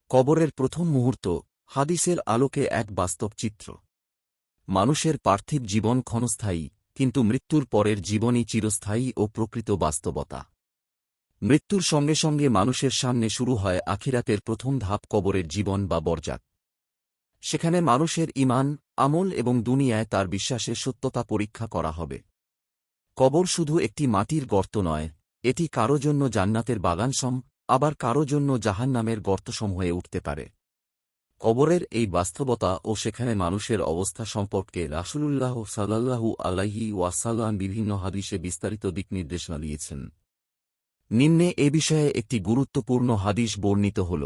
কবরের প্রথম মুহূর্ত হাদিসের আলোকে এক বাস্তব চিত্র। মানুষের পার্থিব জীবন ক্ষণস্থায়ী, কিন্তু মৃত্যুর পরের জীবনই চিরস্থায়ী ও প্রকৃত বাস্তবতা। মৃত্যুর সঙ্গে সঙ্গে মানুষের সামনে শুরু হয় আখিরাতের প্রথম ধাপ, কবরের জীবন বা বরজাত। সেখানে মানুষের ঈমান, আমল এবং দুনিয়ায় তার বিশ্বাসের সত্যতা পরীক্ষা করা হবে। কবর শুধু একটি মাটির গর্ত নয়, এটি কারো জন্য জান্নাতের বাগানসম, আবার কারো জন্য জাহান্নামের গর্তসম হয়ে উঠতে পারে। কবরের এই বাস্তবতা ও সেখানে মানুষের অবস্থা সম্পর্কে রাসূলুল্লাহ সাল্লাল্লাহু আলাইহি ওয়াসাল্লাম বিভিন্ন হাদিসে বিস্তারিত দিকনির্দেশনা দিয়েছেন। নিম্নে এ বিষয়ে একটি গুরুত্বপূর্ণ হাদিস বর্ণিত হল।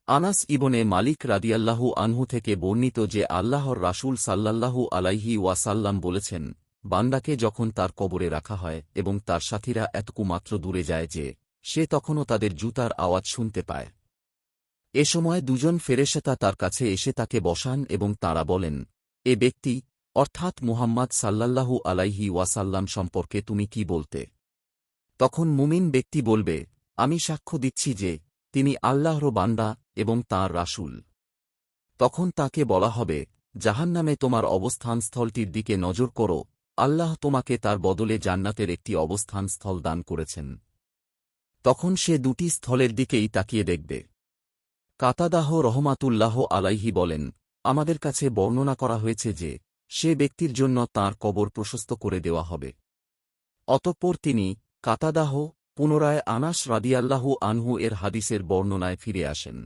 আনাস ইবনে মালিক রাদিয়াল্লাহু আনহু থেকে বর্ণিত যে আল্লাহর রাসূল সাল্লাল্লাহু আলাইহি ওয়াসাল্লাম বলেছেন, বান্দাকে যখন তার কবরে রাখা হয় এবং তার সাথীরা এতটুকু মাত্র দূরে যায় যে সে তখনও তাদের জুতার আওয়াজ শুনতে পায়। এ সময় দুজন ফেরেশতা তার কাছে এসে তাকে বসান এবং তাঁরা বলেন, এ ব্যক্তি অর্থাৎ মুহাম্মদ সাল্লাল্লাহু আলাইহি ওয়াসাল্লাম সম্পর্কে তুমি কি বলতে? তখন মুমিন ব্যক্তি বলবে, আমি সাক্ষ্য দিচ্ছি যে তিনি আল্লাহর বান্দা এবং তাঁর রাসূল। তখন তাকে বলা হবে, জাহান্নামে তোমার অবস্থানস্থলটির দিকে নজর করো, আল্লাহ তোমাকে তার বদলে জান্নাতের একটি অবস্থানস্থল দান করেছেন। তখন সে দুটি স্থলের দিকেই তাকিয়ে দেখবে। কাতাদাহ রহমাতুল্লাহ আলাইহি বলেন, আমাদের কাছে বর্ণনা করা হয়েছে যে সে ব্যক্তির জন্য তাঁর কবর প্রশস্ত করে দেওয়া হবে। অতঃপর তিনি, কাতাদাহ, পুনরায় আনাস রাদিয়াল্লাহু আনহু এর হাদিসের বর্ণনায় ফিরে আসেন।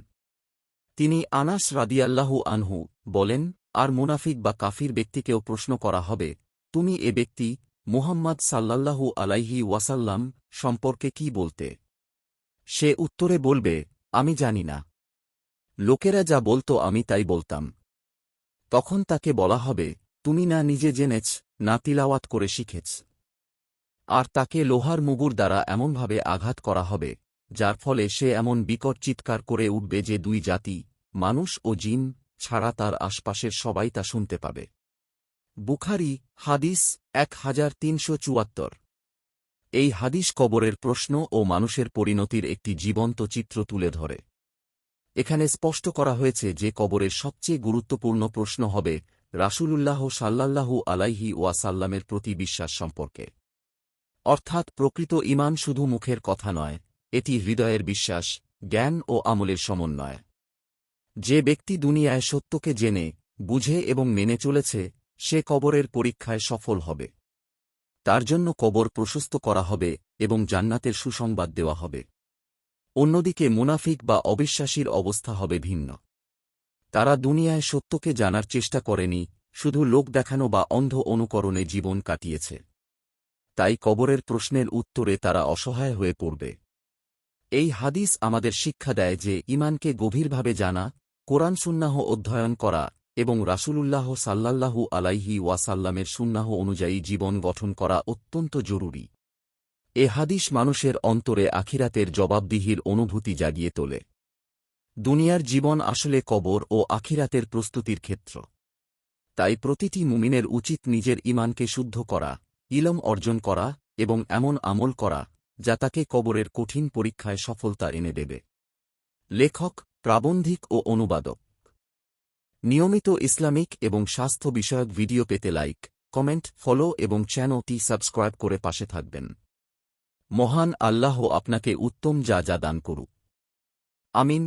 তিনি আনাস রাদিয়াল্লাহু আনহু বলেন, আর মুনাফিক বা কাফির ব্যক্তিকেও প্রশ্ন করা হবে, তুমি এ ব্যক্তি মুহাম্মদ সাল্লাল্লাহু আলাইহি ওয়াসাল্লাম সম্পর্কে কি বলতে? সে উত্তরে বলবে, আমি জানি না। লোকেরা যা বলতো আমি তাই বলতাম। তখন তাকে বলা হবে, তুমি না নিজে জেনেছ, না তিলাওয়াত করে শিখেছ। আর তাকে লোহার মুগুর দ্বারা এমনভাবে আঘাত করা হবে, যার ফলে সে এমন বিকট চিৎকার করে উঠবে যে দুই জাতি, মানুষ ও জিন ছাড়া তার আশপাশের সবাই তা শুনতে পাবে। বুখারী হাদিস 1374। এই হাদিস কবরের প্রশ্ন ও মানুষের পরিণতির একটি জীবন্ত চিত্র তুলে ধরে। এখানে স্পষ্ট করা হয়েছে যে কবরের সবচেয়ে গুরুত্বপূর্ণ প্রশ্ন হবে রাসূলুল্লাহ সাল্লাল্লাহু আলাইহি ওয়াসাল্লামের প্রতি বিশ্বাস সম্পর্কে। অর্থাৎ প্রকৃত ঈমান শুধু মুখের কথা নয়, এটি হৃদয়ের বিশ্বাস, জ্ঞান ও আমলের সমন্বয়। যে ব্যক্তি দুনিয়ায় সত্যকে জেনে, বুঝে এবং মেনে চলেছে, সে কবরের পরীক্ষায় সফল হবে। তার জন্য কবর প্রশস্ত করা হবে এবং জান্নাতের সুসংবাদ দেওয়া হবে। অন্যদিকে মুনাফিক বা অবিশ্বাসীর অবস্থা হবে ভিন্ন। তারা দুনিয়ায় সত্যকে জানার চেষ্টা করেনি, শুধু লোক দেখানো বা অন্ধ অনুকরণে জীবন কাটিয়েছে। তাই কবরের প্রশ্নের উত্তরে তারা অসহায় হয়ে পড়বে। এই হাদিস আমাদের শিক্ষা দেয় যে ঈমানকে গভীরভাবে জানা, কোরআন সুন্নাহ অধ্যয়ন করা এবং রাসূলুল্লাহ সাল্লাল্লাহু আলাইহি ওয়াসাল্লামের সুন্নাহ অনুযায়ী জীবন গঠন করা অত্যন্ত জরুরি। এ হাদিস মানুষের অন্তরে আখিরাতের জবাবদিহির অনুভূতি জাগিয়ে তোলে। দুনিয়ার জীবন আসলে কবর ও আখিরাতের প্রস্তুতির ক্ষেত্র। তাই প্রতিটি মুমিনের উচিত নিজের ঈমানকে শুদ্ধ করা, ইলম অর্জন করা এবং এমন আমল করা যা তাকে কবরের কঠিন পরীক্ষায় সফলতা এনে দেবে। লেখক, প্রাবন্ধিক ও অনুবাদক। নিয়মিত ইসলামিক এবং স্বাস্থ্য বিষয়ক ভিডিও পেতে লাইক, কমেন্ট, ফলো এবং চ্যানেলটি সাবস্ক্রাইব করে পাশে থাকবেন। মহান আল্লাহ আপনাকে উত্তম যা দান করুক। আমিন।